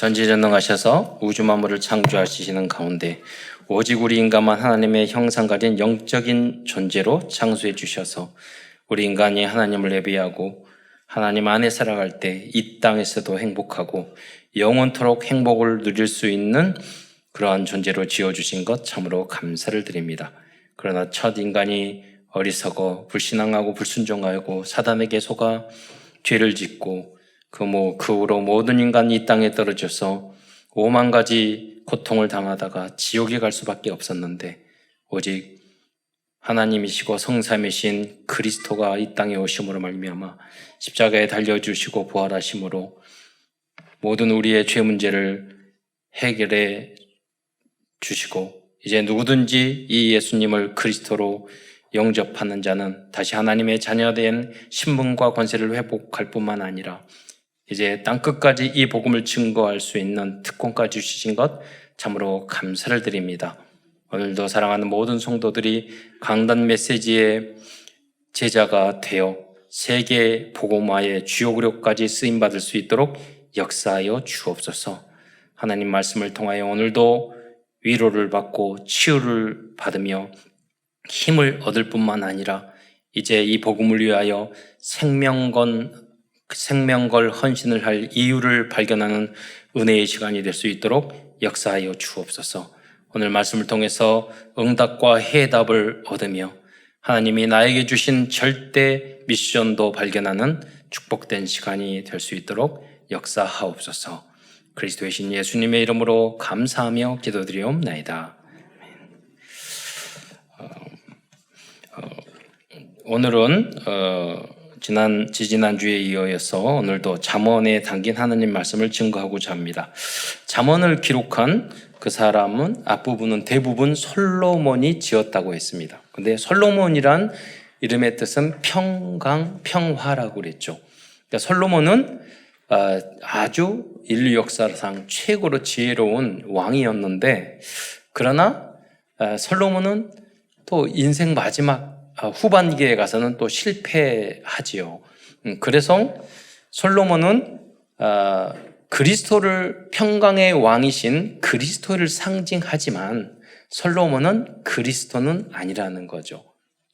전지전능하셔서 우주 만물을 창조하시는 가운데 오직 우리 인간만 하나님의 형상 가진 영적인 존재로 창조해 주셔서 우리 인간이 하나님을 예배하고 하나님 안에 살아갈 때 이 땅에서도 행복하고 영원토록 행복을 누릴 수 있는 그러한 존재로 지어주신 것 참으로 감사를 드립니다. 그러나 첫 인간이 어리석어 불신앙하고 불순종하고 사단에게 속아 죄를 짓고 그 후로 모든 인간이 이 땅에 떨어져서 5만 가지 고통을 당하다가 지옥에 갈 수밖에 없었는데 오직 하나님이시고 성삼이신 그리스도가 이 땅에 오심으로 말미암아 십자가에 달려주시고 부활하심으로 모든 우리의 죄 문제를 해결해 주시고 이제 누구든지 이 예수님을 그리스도로 영접하는 자는 다시 하나님의 자녀된 신분과 권세를 회복할 뿐만 아니라 이제 땅끝까지 이 복음을 증거할 수 있는 특권까지 주신 것 참으로 감사를 드립니다. 오늘도 사랑하는 모든 성도들이 강단 메시지의 제자가 되어 세계 복음화의 주요 구력까지 쓰임받을 수 있도록 역사하여 주옵소서. 하나님 말씀을 통하여 오늘도 위로를 받고 치유를 받으며 힘을 얻을 뿐만 아니라 이제 이 복음을 위하여 생명걸 헌신을 할 이유를 발견하는 은혜의 시간이 될 수 있도록 역사하여 주옵소서. 오늘 말씀을 통해서 응답과 해답을 얻으며 하나님이 나에게 주신 절대 미션도 발견하는 축복된 시간이 될 수 있도록 역사하옵소서. 그리스도의 신 예수님의 이름으로 감사하며 기도드리옵나이다. 오늘은 지지난주에 이어서 오늘도 잠언에 담긴 하나님 말씀을 증거하고자 합니다. 잠언을 기록한 그 사람은 앞부분은 대부분 솔로몬이 지었다고 했습니다. 근데 솔로몬이란 이름의 뜻은 평강, 평화라고 그랬죠. 그러니까 솔로몬은 아주 인류 역사상 최고로 지혜로운 왕이었는데 그러나 솔로몬은 또 인생 마지막 후반기에 가서는 또 실패하지요. 그래서 솔로몬은 그리스도를 평강의 왕이신 그리스도를 상징하지만 솔로몬은 그리스도는 아니라는 거죠.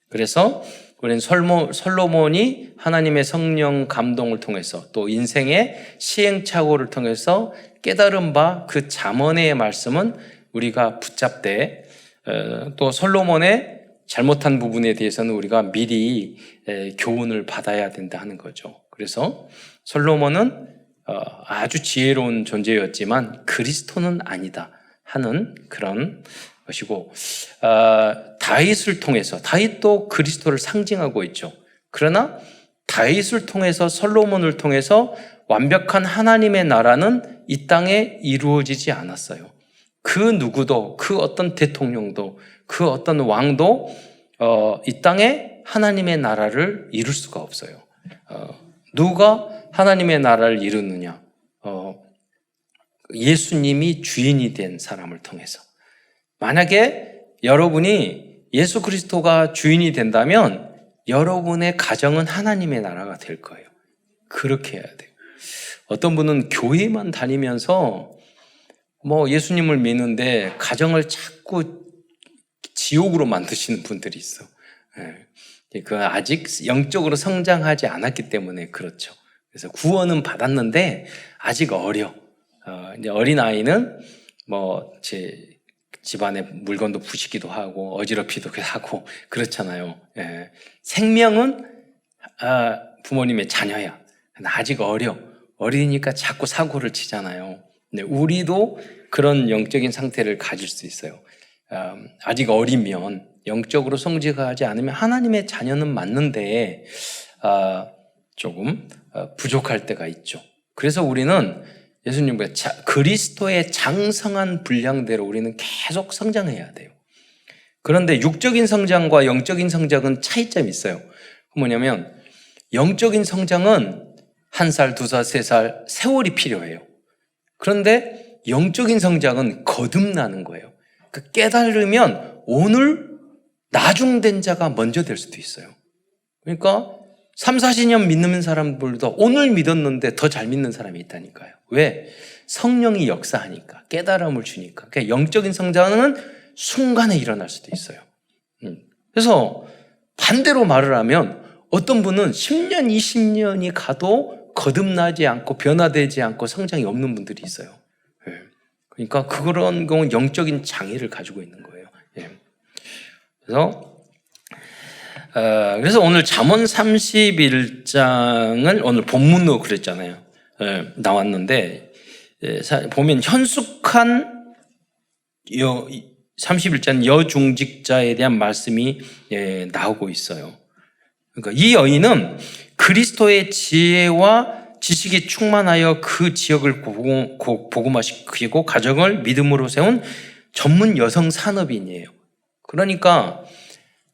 그래서 우리는 솔로몬이 하나님의 성령 감동을 통해서 또 인생의 시행착오를 통해서 깨달은 바 그 잠언의 말씀은 우리가 붙잡되 또 솔로몬의 잘못한 부분에 대해서는 우리가 미리 교훈을 받아야 된다 하는 거죠. 그래서 솔로몬은 아주 지혜로운 존재였지만 그리스도는 아니다 하는 그런 것이고 다윗을 통해서 다윗도 그리스도를 상징하고 있죠. 그러나 다윗을 통해서 솔로몬을 통해서 완벽한 하나님의 나라는 이 땅에 이루어지지 않았어요. 그 누구도 그 어떤 대통령도 그 어떤 왕도 이 땅에 하나님의 나라를 이룰 수가 없어요. 누가 하나님의 나라를 이루느냐? 예수님이 주인이 된 사람을 통해서. 만약에 여러분이 예수 그리스도가 주인이 된다면 여러분의 가정은 하나님의 나라가 될 거예요. 그렇게 해야 돼요. 어떤 분은 교회만 다니면서 예수님을 믿는데 가정을 자꾸 지옥으로 만드시는 분들이 있어. 그 아직 영적으로 성장하지 않았기 때문에 그렇죠. 그래서 구원은 받았는데 아직 어려. 이제 어린 아이는 제 집안에 물건도 부시기도 하고 어지럽히기도 하고 그렇잖아요. 생명은 부모님의 자녀야. 아직 어리니까 자꾸 사고를 치잖아요. 근데 우리도 그런 영적인 상태를 가질 수 있어요. 아직 어리면 영적으로 성장하지 않으면 하나님의 자녀는 맞는데 조금 부족할 때가 있죠. 그래서 우리는 예수님과 그리스도의 장성한 분량대로 우리는 계속 성장해야 돼요. 그런데 육적인 성장과 영적인 성장은 차이점이 있어요. 뭐냐면 영적인 성장은 1살, 2살, 3살 세월이 필요해요. 그런데 영적인 성장은 거듭나는 거예요. 깨달으면 오늘 나중된 자가 먼저 될 수도 있어요. 그러니까 3, 40년 믿는 사람들도 오늘 믿었는데 더 잘 믿는 사람이 있다니까요. 왜? 성령이 역사하니까, 깨달음을 주니까. 그러니까 영적인 성장은 순간에 일어날 수도 있어요. 그래서 반대로 말을 하면 어떤 분은 10년, 20년이 가도 거듭나지 않고 변화되지 않고 성장이 없는 분들이 있어요. 그러니까 그런 경우는 영적인 장애를 가지고 있는 거예요. 그래서 오늘 잠언 31장을 오늘 본문으로 그랬잖아요. 나왔는데 보면 현숙한 31장 여중직자에 대한 말씀이 나오고 있어요. 그러니까 이 여인은 그리스도의 지혜와 지식이 충만하여 그 지역을 복음화시키고 가정을 믿음으로 세운 전문 여성 산업인이에요. 그러니까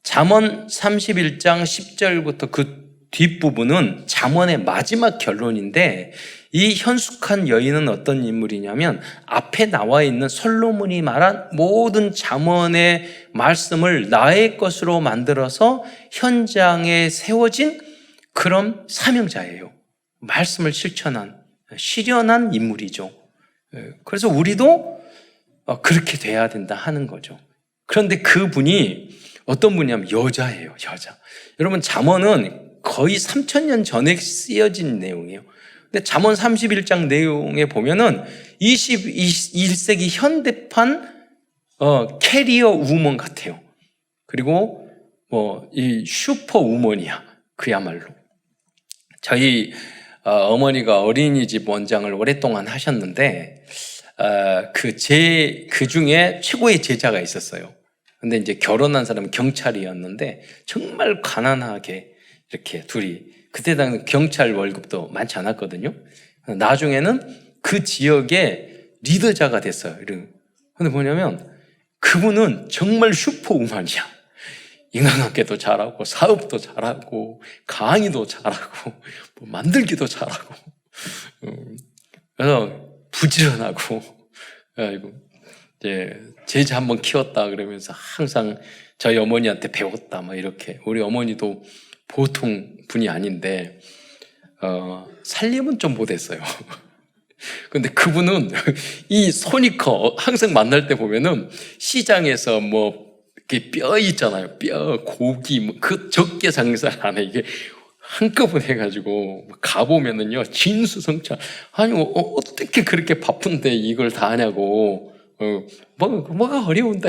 잠언 31장 10절부터 그 뒷부분은 잠언의 마지막 결론인데, 이 현숙한 여인은 어떤 인물이냐면 앞에 나와 있는 솔로몬이 말한 모든 잠언의 말씀을 나의 것으로 만들어서 현장에 세워진 그런 사명자예요. 말씀을 실현한 인물이죠. 그래서 우리도 그렇게 돼야 된다 하는 거죠. 그런데 그분이 어떤 분이냐면 여자예요. 여자. 여러분, 잠언은 거의 3,000년 전에 쓰여진 내용이에요. 근데 잠언 31장 내용에 보면은 21세기 현대판 캐리어 우먼 같아요. 그리고 이 슈퍼 우먼이야. 그야말로. 저희 어머니가 어린이집 원장을 오랫동안 하셨는데 그 중에 최고의 제자가 있었어요. 근데 이제 결혼한 사람은 경찰이었는데 정말 가난하게 이렇게 둘이, 그때 당시 경찰 월급도 많지 않았거든요. 나중에는 그 지역의 리더자가 됐어요. 근데 뭐냐면 그분은 정말 슈퍼우먼이야. 인간관계도 잘하고 사업도 잘하고 강의도 잘하고 만들기도 잘하고 그래서 부지런하고 이제 제자 한번 키웠다 그러면서 항상 저희 어머니한테 배웠다 막 이렇게. 우리 어머니도 보통 분이 아닌데 살림은 좀 못했어요. 근데 그분은 이 손이 커. 항상 만날 때 보면은 시장에서 이렇게 뼈 있잖아요. 뼈, 고기, 그 적게 장사 안 해. 이게 한꺼번에 해가지고 가보면은요, 진수성찬. 아니, 어떻게 그렇게 바쁜데 이걸 다 하냐고. 뭐가 어려운데.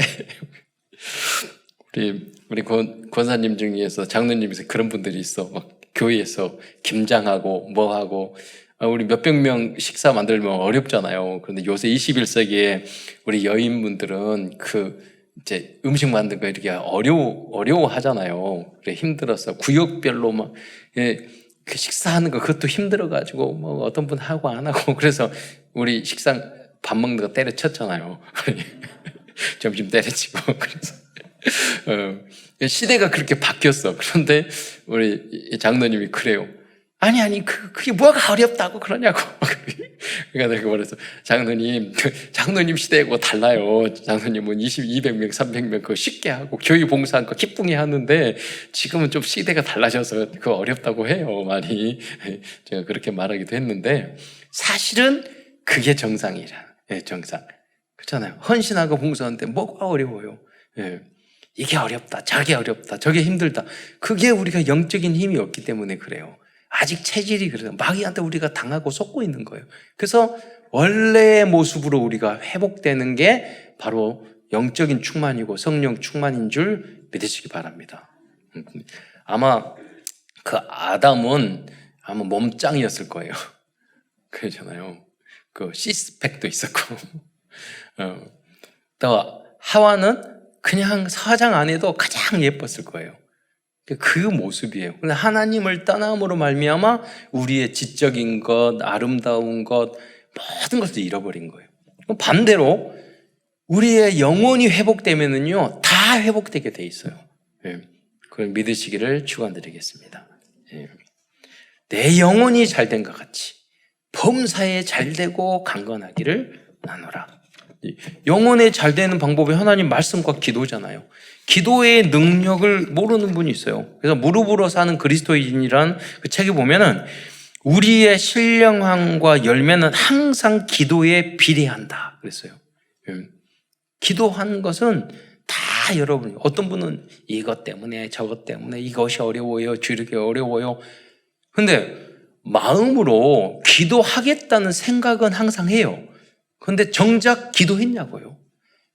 우리 권사님 중에서, 장로님에서 그런 분들이 있어. 막 교회에서 김장하고 뭐하고. 우리 몇백 명 식사 만들면 어렵잖아요. 그런데 요새 21세기에 우리 여인분들은 이제 음식 만든 거 이렇게 어려워 하잖아요. 그래, 힘들어서 구역별로 그 식사하는 거 그것도 힘들어가지고 어떤 분 하고 안 하고. 그래서 우리 식상 밥 먹는 거 때려쳤잖아요. 점심 때려치고. 그래서 시대가 그렇게 바뀌었어. 그런데 우리 장로님이 그래요. 아니 그게 뭐가 어렵다고 그러냐고. 그러니까 내가 말해서 장로님 시대하고 달라요. 장로님은 200명 300명 그거 쉽게 하고 교회 봉사한 거 기쁘게 하는데 지금은 좀 시대가 달라져서 그거 어렵다고 해요. 많이. 제가 그렇게 말하기도 했는데 사실은 그게 정상이라. 정상. 그렇잖아요. 헌신하고 봉사하는데 뭐가 어려워요. 이게 어렵다, 저게 어렵다, 저게 힘들다. 그게 우리가 영적인 힘이 없기 때문에 그래요. 아직 체질이 그래서 마귀한테 우리가 당하고 속고 있는 거예요. 그래서 원래의 모습으로 우리가 회복되는 게 바로 영적인 충만이고 성령 충만인 줄 믿으시기 바랍니다. 아마 그 아담은 아마 몸짱이었을 거예요. 그러잖아요. 그 시스펙도 있었고, 또 하와는 그냥 화장 안 해도 가장 예뻤을 거예요. 그 모습이에요. 근데 하나님을 떠남으로 말미암아 우리의 지적인 것, 아름다운 것, 모든 것을 잃어버린 거예요. 반대로 우리의 영혼이 회복되면은요, 다 회복되게 돼 있어요. 그걸 믿으시기를 축원드리겠습니다. 내 영혼이 잘된 것 같이 범사에 잘되고 강건하기를 나누라. 영혼에 잘되는 방법이 하나님 말씀과 기도잖아요. 기도의 능력을 모르는 분이 있어요. 그래서 무릎으로 사는 그리스도인이란 그 책에 보면은 우리의 신령함과 열매는 항상 기도에 비례한다 그랬어요. 기도한 것은 다 여러분, 어떤 분은 이것 때문에 저것 때문에 이것이 어려워요, 주력이 어려워요. 근데 마음으로 기도하겠다는 생각은 항상 해요. 근데 정작 기도했냐고요?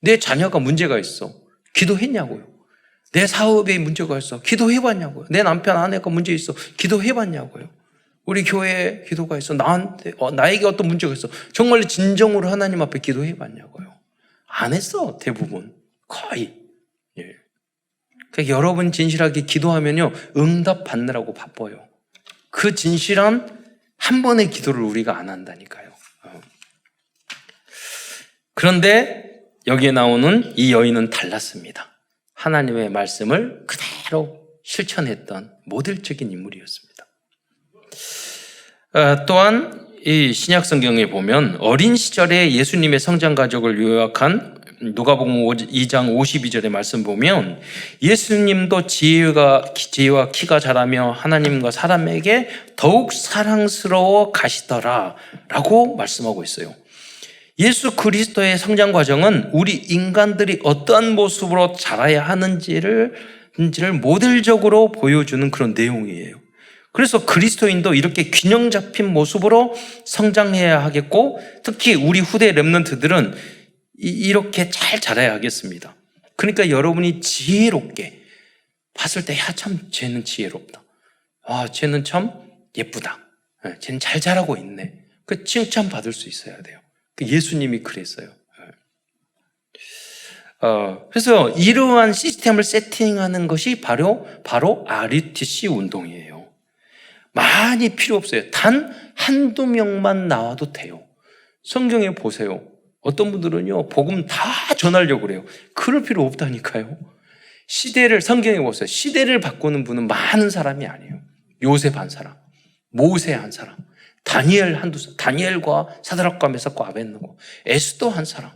내 자녀가 문제가 있어. 기도했냐고요? 내 사업에 문제가 있어. 기도해봤냐고요? 내 남편 아내가 문제 있어. 기도해봤냐고요? 우리 교회에 기도가 있어. 나에게 어떤 문제가 있어. 정말 진정으로 하나님 앞에 기도해봤냐고요? 안 했어, 대부분. 거의. 예. 그러니까 여러분 진실하게 기도하면요, 응답 받느라고 바빠요. 그 진실한 한 번의 기도를 우리가 안 한다니까요. 그런데 여기에 나오는 이 여인은 달랐습니다. 하나님의 말씀을 그대로 실천했던 모델적인 인물이었습니다. 또한 이 신약 성경에 보면 어린 시절에 예수님의 성장 가족을 요약한 누가복음 2장 52절의 말씀 보면 예수님도 지혜와 키가 자라며 하나님과 사람에게 더욱 사랑스러워 가시더라 라고 말씀하고 있어요. 예수 그리스도의 성장 과정은 우리 인간들이 어떠한 모습으로 자라야 하는지를 모델적으로 보여주는 그런 내용이에요. 그래서 그리스도인도 이렇게 균형 잡힌 모습으로 성장해야 하겠고, 특히 우리 후대 렘넌트들은 이렇게 잘 자라야 하겠습니다. 그러니까 여러분이 지혜롭게 봤을 때, 야, 참 쟤는 지혜롭다. 아, 쟤는 참 예쁘다. 쟤는 잘 자라고 있네. 그 칭찬받을 수 있어야 돼요. 예수님이 그랬어요. 그래서 이러한 시스템을 세팅하는 것이 바로 RUTC 운동이에요. 많이 필요 없어요. 단 한두 명만 나와도 돼요. 성경에 보세요. 어떤 분들은요, 복음 다 전하려고 그래요. 그럴 필요 없다니까요. 성경에 보세요. 시대를 바꾸는 분은 많은 사람이 아니에요. 요셉 한 사람, 모세 한 사람, 다니엘과 사드락과 메삭과 아벳느고, 에스더 한 사람.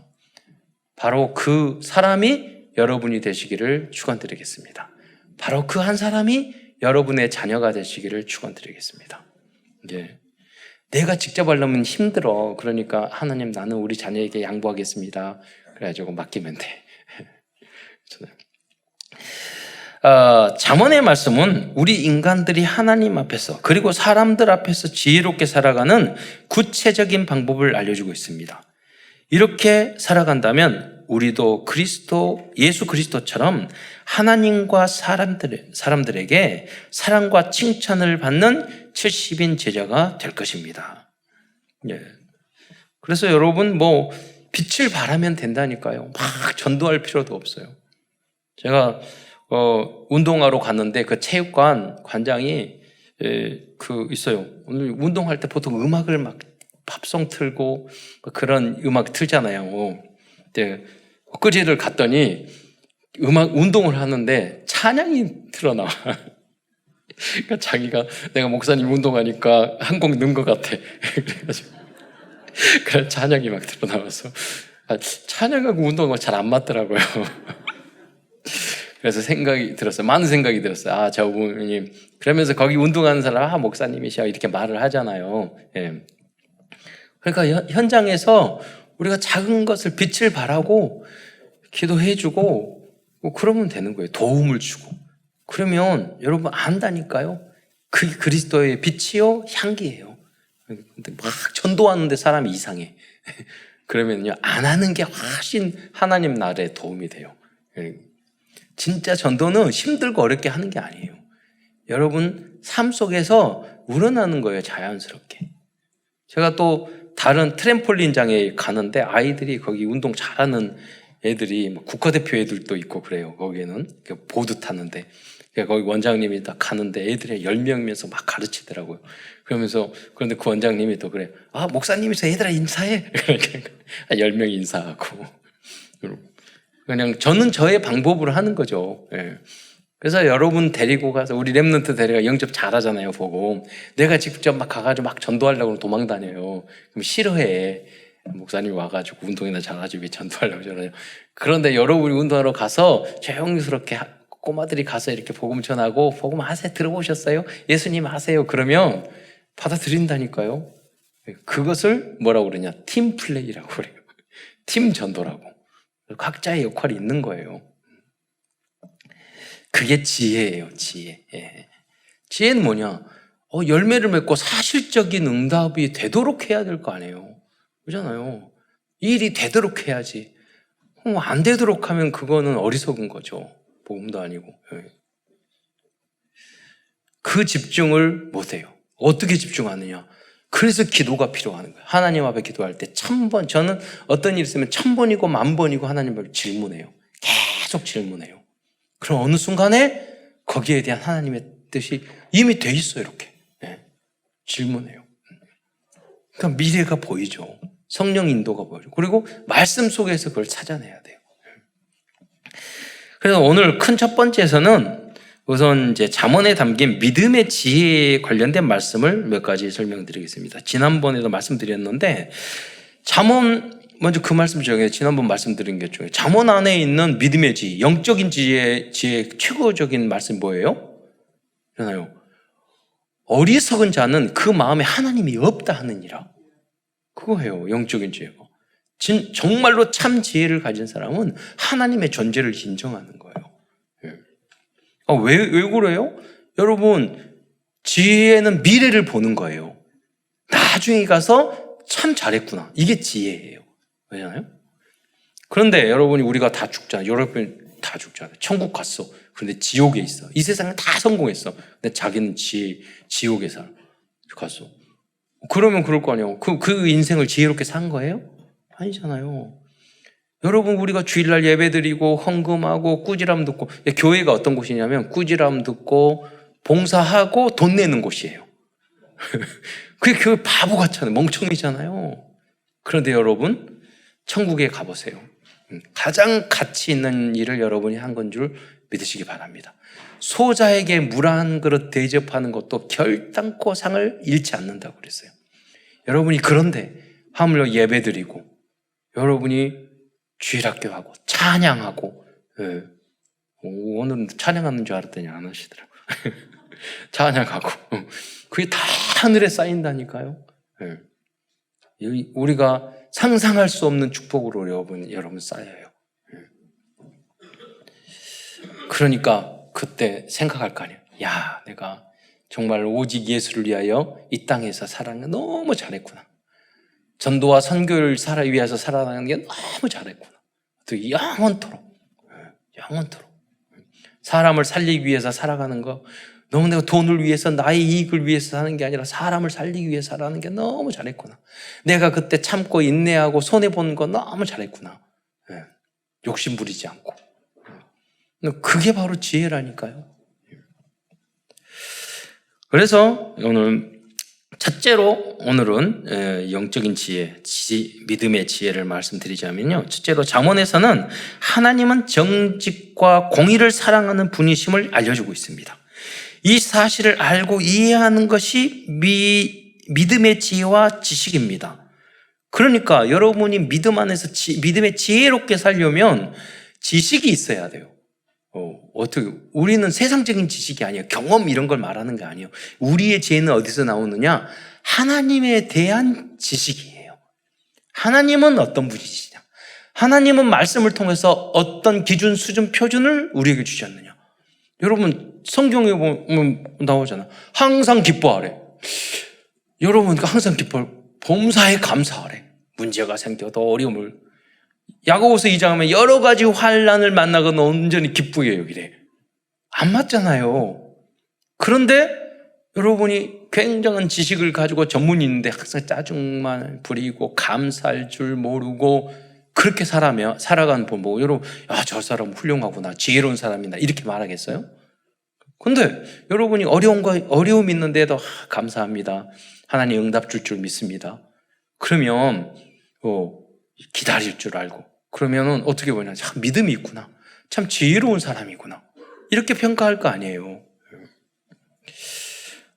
바로 그 사람이 여러분이 되시기를 축원드리겠습니다. 바로 그 한 사람이 여러분의 자녀가 되시기를 축원드리겠습니다. 예. 내가 직접 하려면 힘들어. 그러니까 하나님, 나는 우리 자녀에게 양보하겠습니다. 그래가지고 맡기면 돼. 잠언의 말씀은 우리 인간들이 하나님 앞에서 그리고 사람들 앞에서 지혜롭게 살아가는 구체적인 방법을 알려주고 있습니다. 이렇게 살아간다면 우리도 예수 그리스도처럼 하나님과 사람들에게 사랑과 칭찬을 받는 70인 제자가 될 것입니다. 예. 그래서 여러분, 빛을 발하면 된다니까요. 막 전도할 필요도 없어요. 제가 운동하러 갔는데 그 체육관 관장이 있어요. 오늘 운동할 때 보통 음악을 막 팝송 틀고 그런 음악 틀잖아요. 근데 엊그제를 갔더니 운동을 하는데 찬양이 틀어나와. 그러니까 자기가 내가 목사님 운동하니까 한 곡 넣은 것 같아. 그래가지고 그래 찬양이 막 틀어나와서 찬양하고 운동하고 잘 안 맞더라고요. 그래서 생각이 들었어요. 많은 생각이 들었어요. 저분님 그러면서 거기 운동하는 사람 목사님이셔 이렇게 말을 하잖아요. 예. 그러니까 현장에서 우리가 작은 것을 빛을 발하고 기도해주고 그러면 되는 거예요. 도움을 주고. 그러면 여러분 안다니까요. 그게 그리스도의 빛이요 향기예요. 근데 막 전도하는데 사람이 이상해. 그러면요 안 하는 게 훨씬 하나님 나라에 도움이 돼요. 진짜 전도는 힘들고 어렵게 하는 게 아니에요. 여러분 삶 속에서 우러나는 거예요. 자연스럽게. 제가 또 다른 트램폴린장에 가는데 아이들이 거기 운동 잘하는 애들이 국가대표 애들도 있고 그래요. 거기에는 보드 타는데 거기 원장님이 딱 가는데 애들이 10명이면서 막 가르치더라고요. 그런데 그 원장님이 또 그래요. 목사님이서 얘들아 인사해. 10명이 인사하고. 그냥 저는 저의 방법으로 하는 거죠. 예. 그래서 여러분 데리고 가서 우리 렘넌트 데려가 영접 잘하잖아요. 보고 내가 직접 막 가가지고 막 전도하려고 도망 다녀요. 그럼 싫어해. 목사님이 와가지고 운동이나 잘하지 왜 전도하려고 저러냐. 그런데 여러분이 운동하러 가서 조용스럽게 꼬마들이 가서 이렇게 복음 전하고 복음 하세요. 들어보셨어요? 예수님 하세요. 그러면 받아들인다니까요. 그것을 뭐라고 그러냐? 팀 플레이라고 그래요. 팀 전도라고. 각자의 역할이 있는 거예요. 그게 지혜예요, 지혜. 예. 지혜는 뭐냐? 열매를 맺고 사실적인 응답이 되도록 해야 될 거 아니에요. 그렇잖아요. 일이 되도록 해야지. 안 되도록 하면 그거는 어리석은 거죠. 복음도 아니고. 예. 그 집중을 못해요. 어떻게 집중하느냐? 그래서 기도가 필요한 거예요. 하나님 앞에 기도할 때 1000번, 저는 어떤 일이 있으면 1000번이고 10,000번이고 하나님을 질문해요. 계속 질문해요. 그럼 어느 순간에 거기에 대한 하나님의 뜻이 이미 돼 있어요. 이렇게. 네. 질문해요. 그러니까 미래가 보이죠. 성령 인도가 보이죠. 그리고 말씀 속에서 그걸 찾아내야 돼요. 그래서 오늘 큰 첫 번째에서는 우선 이제 잠언에 담긴 믿음의 지혜에 관련된 말씀을 몇 가지 설명드리겠습니다. 지난번에도 말씀드렸는데 잠언 먼저 그 말씀 중에 지난번 말씀드린 게 중에 잠언 안에 있는 믿음의 지혜, 영적인 지혜의 최고적인 말씀 뭐예요? 그러나요? 어리석은 자는 그 마음에 하나님이 없다 하느니라. 그거예요. 영적인 지혜가. 정말로 참 지혜를 가진 사람은 하나님의 존재를 인정하는 거예요. 왜 그래요? 여러분, 지혜는 미래를 보는 거예요. 나중에 가서 참 잘했구나. 이게 지혜예요. 왜냐나요? 그런데 여러분이 우리가 다 죽잖아요. 여러분 다 죽잖아요. 천국 갔어. 그런데 지옥에 있어. 이 세상에 다 성공했어. 근데 자기는 지옥에 갔어. 그러면 그럴 거 아니에요. 그 인생을 지혜롭게 산 거예요? 아니잖아요. 여러분, 우리가 주일날 예배 드리고 헌금하고 꾸지람 듣고, 교회가 어떤 곳이냐면 꾸지람 듣고 봉사하고 돈 내는 곳이에요. 그게 교회 바보 같잖아요. 멍청이잖아요. 그런데 여러분, 천국에 가보세요. 가장 가치 있는 일을 여러분이 한 건 줄 믿으시기 바랍니다. 소자에게 물 한 그릇 대접하는 것도 결단코 상을 잃지 않는다고 그랬어요. 여러분이 그런데 하물며 예배 드리고 여러분이 주일학교하고 찬양하고, 예. 오늘은 찬양하는 줄 알았더니 안 하시더라고요. 찬양하고 그게 다 하늘에 쌓인다니까요. 예. 우리가 상상할 수 없는 축복으로 여러분 쌓여요. 예. 그러니까 그때 생각할 거 아니에요. 야, 내가 정말 오직 예수를 위하여 이 땅에서 살아가는 게 너무 잘했구나. 전도와 선교를 위해서 살아가는 게 너무 잘했구나. 또 영원토록. 사람을 살리기 위해서 살아가는 거, 너무 내가 돈을 위해서 나의 이익을 위해서 사는 게 아니라 사람을 살리기 위해서 살아가는 게 너무 잘했구나. 내가 그때 참고 인내하고 손해본 거 너무 잘했구나. 욕심 부리지 않고. 그게 바로 지혜라니까요. 그래서 오늘은 영적인 지혜, 믿음의 지혜를 말씀드리자면요. 첫째로 잠언에서는 하나님은 정직과 공의를 사랑하는 분이심을 알려주고 있습니다. 이 사실을 알고 이해하는 것이 믿음의 지혜와 지식입니다. 그러니까 여러분이 믿음 안에서 믿음의 지혜롭게 살려면 지식이 있어야 돼요. 어떻게, 우리는 세상적인 지식이 아니에요. 경험 이런 걸 말하는 게 아니에요. 우리의 지혜는 어디서 나오느냐? 하나님에 대한 지식이에요. 하나님은 어떤 분이시냐? 하나님은 말씀을 통해서 어떤 기준, 수준, 표준을 우리에게 주셨느냐? 여러분, 성경에 보면 나오잖아. 항상 기뻐하래. 여러분, 항상 범사에 감사하래. 문제가 생겨도 어려움을. 야고보서 2장하면 여러 가지 환난을 만나거나 온전히 기쁘게 여기래. 안 맞잖아요. 그런데 여러분이 굉장한 지식을 가지고 전문인인데 항상 짜증만 부리고 감사할 줄 모르고 그렇게 살아가는 분 보고 여러분, 저 사람 훌륭하구나, 지혜로운 사람이다 이렇게 말하겠어요? 근데 여러분이 어려움이 있는데도 감사합니다, 하나님 응답 줄 믿습니다, 그러면 기다릴 줄 알고, 그러면은 어떻게 보냐, 참 믿음이 있구나, 참 지혜로운 사람이구나, 이렇게 평가할 거 아니에요.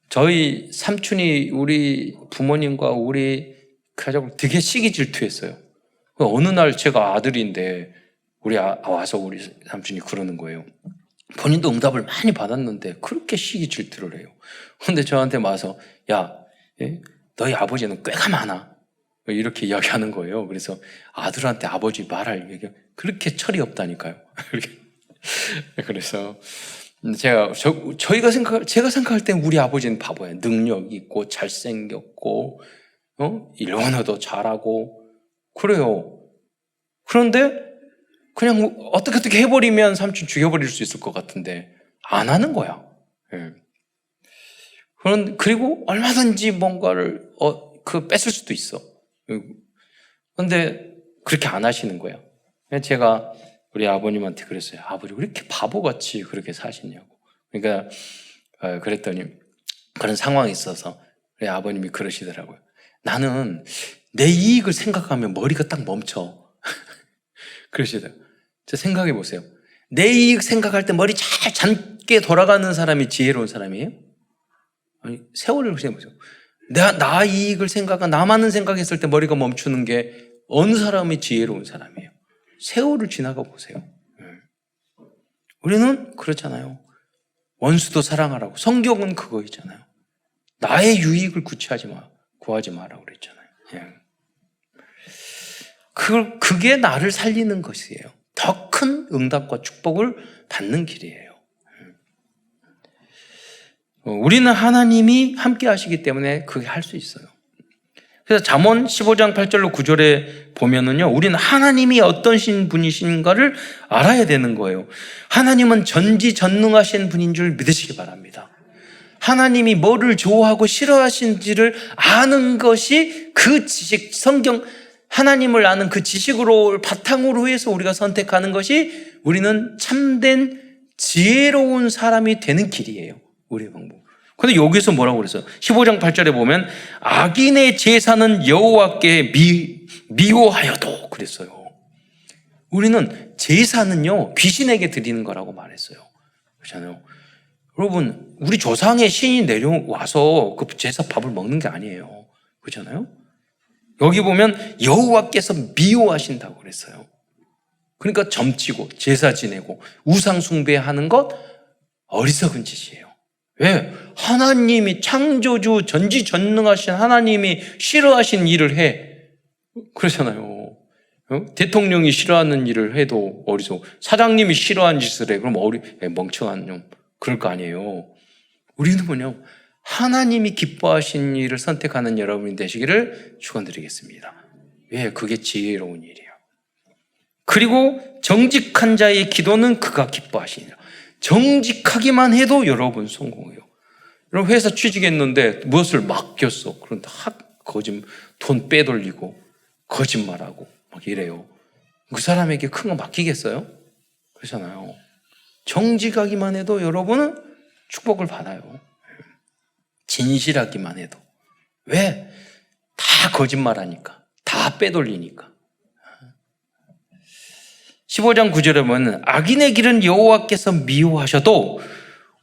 저희 삼촌이 우리 부모님과 우리 가족을 되게 시기 질투했어요. 어느 날 제가 아들인데 와서 우리 삼촌이 그러는 거예요. 본인도 응답을 많이 받았는데 그렇게 시기 질투를 해요. 근데 저한테 와서, 야, 예? 너희 아버지는 꾀가 많아. 이렇게 이야기하는 거예요. 그래서 아들한테 아버지 말할 얘기 그렇게 철이 없다니까요. 그래서 제가 생각할 땐 우리 아버지는 바보예요. 능력 있고 잘생겼고 일본어도 잘하고 그래요. 그런데 그냥 어떻게 해버리면 삼촌 죽여버릴 수 있을 것 같은데 안 하는 거야. 예. 그리고 얼마든지 뭔가를 뺏을 수도 있어. 그런데 그렇게 안 하시는 거예요. 제가 우리 아버님한테 그랬어요. 아버지 왜 이렇게 바보같이 그렇게 사시냐고. 그러니까 그랬더니 그런 상황이 있어서 우리 아버님이 그러시더라고요. 나는 내 이익을 생각하면 머리가 딱 멈춰. 그러시더라고요. 저 생각해 보세요. 내 이익 생각할 때 머리 잘 잠게 돌아가는 사람이 지혜로운 사람이에요? 아니, 세월을 생각해 보세요. 나 이익을 나만은 생각했을 때 머리가 멈추는 게 어느 사람이 지혜로운 사람이에요? 세월을 지나가 보세요. 우리는 그렇잖아요. 원수도 사랑하라고. 성경은 그거 있잖아요. 나의 유익을 구하지 마라고 그랬잖아요. 그게 나를 살리는 것이에요. 더 큰 응답과 축복을 받는 길이에요. 우리는 하나님이 함께 하시기 때문에 그게 할 수 있어요. 그래서 잠언 15장 8절로 9절에 보면은요, 우리는 하나님이 어떤 분이신가를 알아야 되는 거예요. 하나님은 전지전능하신 분인 줄 믿으시기 바랍니다. 하나님이 뭐를 좋아하고 싫어하신지를 아는 것이 그 지식, 하나님을 아는 그 지식으로 바탕으로 해서 우리가 선택하는 것이 우리는 참된 지혜로운 사람이 되는 길이에요. 우리의 방법. 근데 여기서 뭐라고 그랬어요? 15장 8절에 보면 악인의 제사는 여호와께 미워하여도 그랬어요. 우리는 제사는요 귀신에게 드리는 거라고 말했어요. 그렇잖아요. 여러분 우리 조상의 신이 내려와서 그 제사 밥을 먹는 게 아니에요. 그렇잖아요. 여기 보면 여호와께서 미워하신다고 그랬어요. 그러니까 점치고 제사 지내고 우상 숭배하는 것 어리석은 짓이에요. 왜? 하나님이 창조주 전지전능하신 하나님이 싫어하신 일을 해. 그러잖아요. 대통령이 싫어하는 일을 해도 어리석고 사장님이 싫어하는 짓을 해. 그럼 멍청한 놈. 그럴 거 아니에요. 우리는 뭐냐? 하나님이 기뻐하신 일을 선택하는 여러분이 되시기를 축원드리겠습니다. 왜? 그게 지혜로운 일이에요. 그리고 정직한 자의 기도는 그가 기뻐하시니라. 정직하기만 해도 여러분 성공해요. 여러분 회사 취직했는데 무엇을 맡겼어. 그런데 돈 빼돌리고 거짓말하고 막 이래요. 그 사람에게 큰 거 맡기겠어요? 그렇잖아요. 정직하기만 해도 여러분은 축복을 받아요. 진실하기만 해도. 왜? 다 거짓말하니까. 다 빼돌리니까. 15장 9절에 보면 악인의 길은 여호와께서 미워하셔도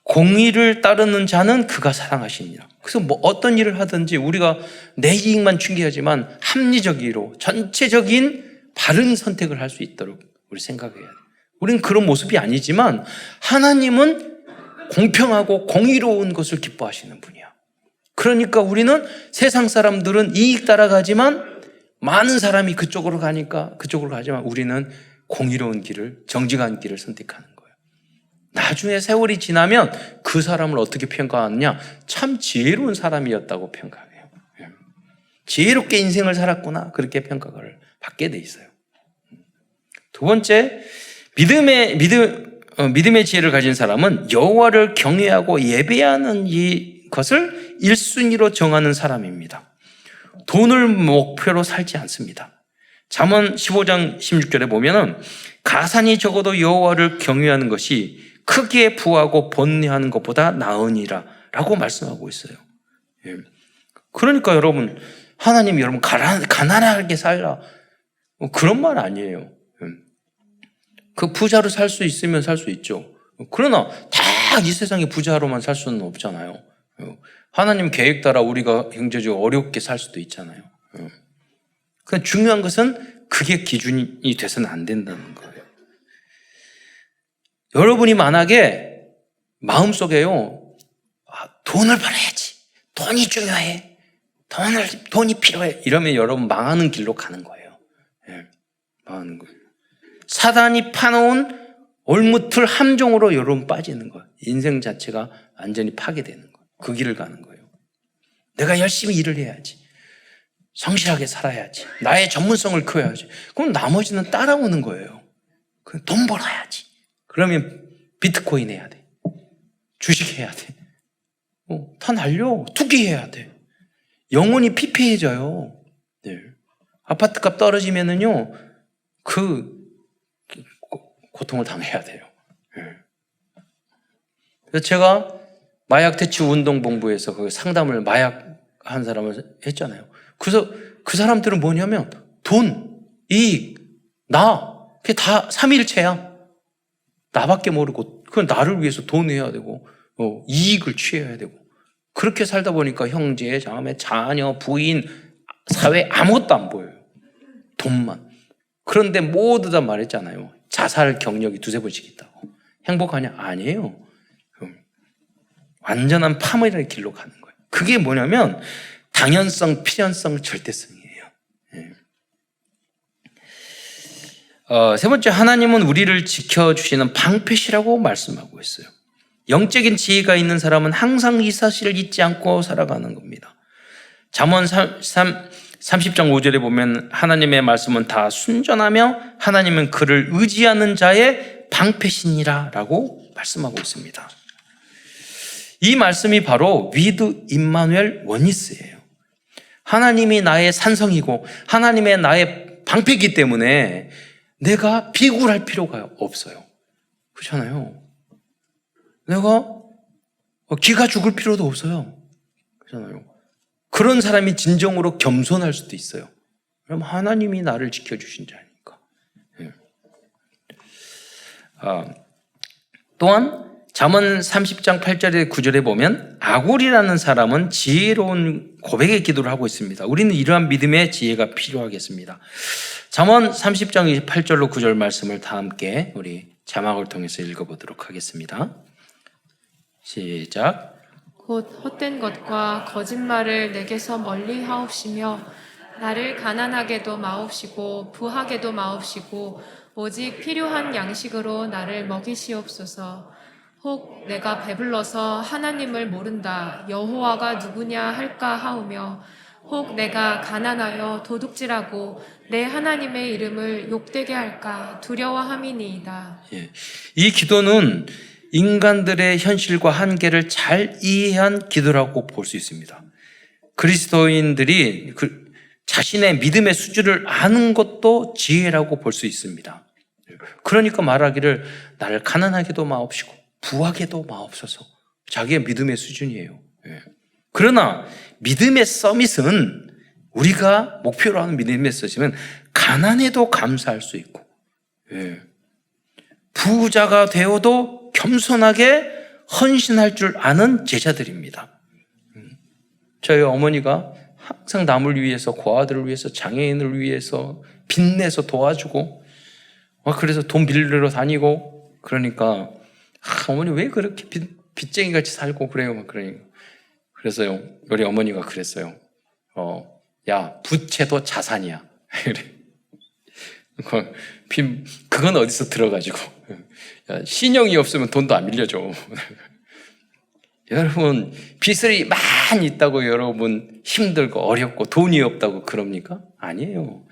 공의를 따르는 자는 그가 사랑하시니라. 그래서 어떤 일을 하든지 우리가 내 이익만 중요하지만 합리적으로 전체적인 바른 선택을 할 수 있도록 우리 생각해야 돼요. 우리는 그런 모습이 아니지만 하나님은 공평하고 공의로운 것을 기뻐하시는 분이야. 그러니까 우리는 세상 사람들은 이익 따라가지만 많은 사람이 그쪽으로 가지만 우리는 공의로운 길을, 정직한 길을 선택하는 거예요. 나중에 세월이 지나면 그 사람을 어떻게 평가하느냐? 참 지혜로운 사람이었다고 평가해요. 지혜롭게 인생을 살았구나. 그렇게 평가를 받게 돼 있어요. 두 번째, 믿음의 지혜를 가진 사람은 여호와를 경외하고 예배하는 것을 1순위로 정하는 사람입니다. 돈을 목표로 살지 않습니다. 잠언 15장 16절에 보면은 가산이 적어도 여호와를 경외하는 것이 크게 부하고 번뇌하는 것보다 나으니라 라고 말씀하고 있어요. 그러니까 여러분 하나님이 여러분 가난하게 살라 그런 말 아니에요. 그 부자로 살 수 있으면 살 수 있죠. 그러나 다 이 세상에 부자로만 살 수는 없잖아요. 하나님 계획 따라 우리가 경제적으로 어렵게 살 수도 있잖아요. 중요한 것은 그게 기준이 돼서는 안 된다는 거예요. 여러분이 만약에 마음속에요, 돈을 벌어야지. 돈이 중요해. 돈이 필요해. 이러면 여러분 망하는 길로 가는 거예요. 예, 망하는 거예요. 사단이 파놓은 올무틀 함정으로 여러분 빠지는 거예요. 인생 자체가 완전히 파괴되는 거예요. 그 길을 가는 거예요. 내가 열심히 일을 해야지. 성실하게 살아야지. 나의 전문성을 키워야지. 그럼 나머지는 따라오는 거예요. 돈 벌어야지. 그러면 비트코인 해야 돼. 주식 해야 돼. 다 날려. 투기해야 돼. 영혼이 피폐해져요. 네. 아파트값 떨어지면은요, 고통을 당해야 돼요. 네. 그래서 제가 마약 대치 운동본부에서 그 상담을 마약 한 사람을 했잖아요. 그래서 그 사람들은 뭐냐면 돈, 이익, 그게 다 삼위일체야. 나밖에 모르고 그건 나를 위해서 돈 해야 되고 이익을 취해야 되고 그렇게 살다 보니까 형제, 자매, 자녀, 부인, 사회 아무것도 안 보여요. 돈만. 그런데 모두 다 말했잖아요. 자살 경력이 2-3번씩 있다고. 행복하냐? 아니에요. 완전한 파멸의 길로 가는 거예요. 그게 뭐냐면 당연성, 필연성, 절대성이에요. 네. 세 번째, 하나님은 우리를 지켜주시는 방패시라고 말씀하고 있어요. 영적인 지혜가 있는 사람은 항상 이 사실을 잊지 않고 살아가는 겁니다. 잠언 30장 5절에 보면 하나님의 말씀은 다 순전하며 하나님은 그를 의지하는 자의 방패시니라 라고 말씀하고 있습니다. 이 말씀이 바로 위드 임마누엘 원니스예요. 하나님이 나의 산성이고 하나님의 나의 방패이기 때문에 내가 비굴할 필요가 없어요. 그렇잖아요. 내가 기가 죽을 필요도 없어요. 그렇잖아요. 그런 사람이 진정으로 겸손할 수도 있어요. 그럼 하나님이 나를 지켜주신 자니까. 네. 또한 잠언 30장 8절에 9절에 보면 아굴이라는 사람은 지혜로운 고백의 기도를 하고 있습니다. 우리는 이러한 믿음의 지혜가 필요하겠습니다. 잠언 30장 8절로 9절 말씀을 다 함께 우리 자막을 통해서 읽어보도록 하겠습니다. 시작. 곧 헛된 것과 거짓말을 내게서 멀리 하옵시며 나를 가난하게도 마옵시고 부하게도 마옵시고 오직 필요한 양식으로 나를 먹이시옵소서. 혹 내가 배불러서 하나님을 모른다 여호와가 누구냐 할까 하오며 혹 내가 가난하여 도둑질하고 내 하나님의 이름을 욕되게 할까 두려워함이니이다. 이 기도는 인간들의 현실과 한계를 잘 이해한 기도라고 볼 수 있습니다. 그리스도인들이 자신의 믿음의 수준을 아는 것도 지혜라고 볼 수 있습니다. 그러니까 말하기를 나를 가난하게도 마옵시고 부하게도 마옵소서. 자기의 믿음의 수준이에요. 그러나 믿음의 서밋은 우리가 목표로 하는 믿음의 서밋은 가난해도 감사할 수 있고 부자가 되어도 겸손하게 헌신할 줄 아는 제자들입니다. 저희 어머니가 항상 남을 위해서, 고아들을 위해서, 장애인을 위해서 빚내서 도와주고 그래서 돈 빌리러 다니고 그러니까 어머니 왜 그렇게 빚쟁이 같이 살고 그래요? 막 그러니까. 그래서요, 우리 어머니가 그랬어요. 야, 부채도 자산이야. 그건 어디서 들어가지고. 야, 신용이 없으면 돈도 안 빌려줘. 여러분, 빚이 많이 있다고 여러분 힘들고 어렵고 돈이 없다고 그럽니까? 아니에요.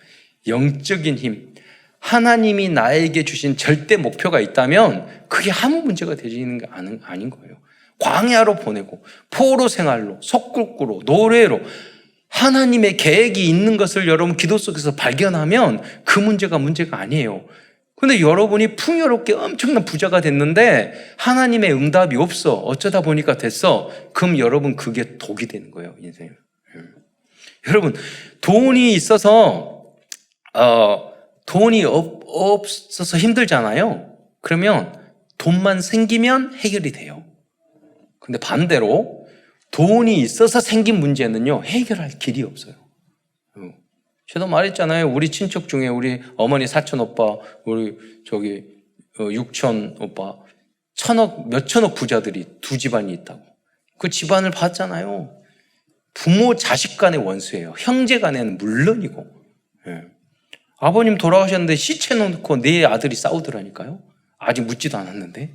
영적인 힘. 하나님이 나에게 주신 절대 목표가 있다면 그게 아무 문제가 되지는 게 아닌 거예요. 광야로 보내고 포로 생활로 속국구로 노래로 하나님의 계획이 있는 것을 여러분 기도 속에서 발견하면 그 문제가 아니에요. 그런데 여러분이 풍요롭게 엄청난 부자가 됐는데 하나님의 응답이 없어. 어쩌다 보니까 됐어. 그럼 여러분 그게 독이 되는 거예요, 인생에. 여러분 돈이 있어서 돈이 없어서 힘들잖아요. 그러면 돈만 생기면 해결이 돼요. 근데 반대로 돈이 있어서 생긴 문제는요, 해결할 길이 없어요. 저도 말했잖아요. 우리 친척 중에 우리 어머니 사촌 오빠, 우리 육촌 오빠, 몇천억 부자들이 두 집안이 있다고. 그 집안을 봤잖아요. 부모 자식 간의 원수예요. 형제 간에는 물론이고. 예. 아버님 돌아가셨는데 시체 놓고 내 아들이 싸우더라니까요. 아직 묻지도 않았는데. 예.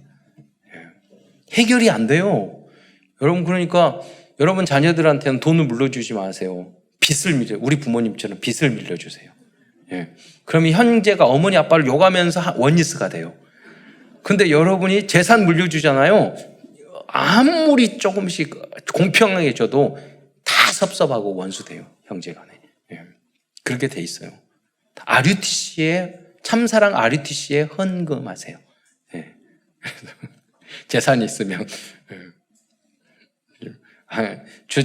해결이 안 돼요. 여러분, 그러니까 여러분 자녀들한테는 돈을 물려주지 마세요. 우리 부모님처럼 빚을 밀려주세요. 예. 그러면 형제가 어머니 아빠를 욕하면서 원리스가 돼요. 근데 여러분이 재산 물려주잖아요. 아무리 조금씩 공평하게 줘도 다 섭섭하고 원수돼요. 형제 간에. 예. 그렇게 돼 있어요. 참사랑 RUTC에 헌금하세요. 예. 재산이 있으면.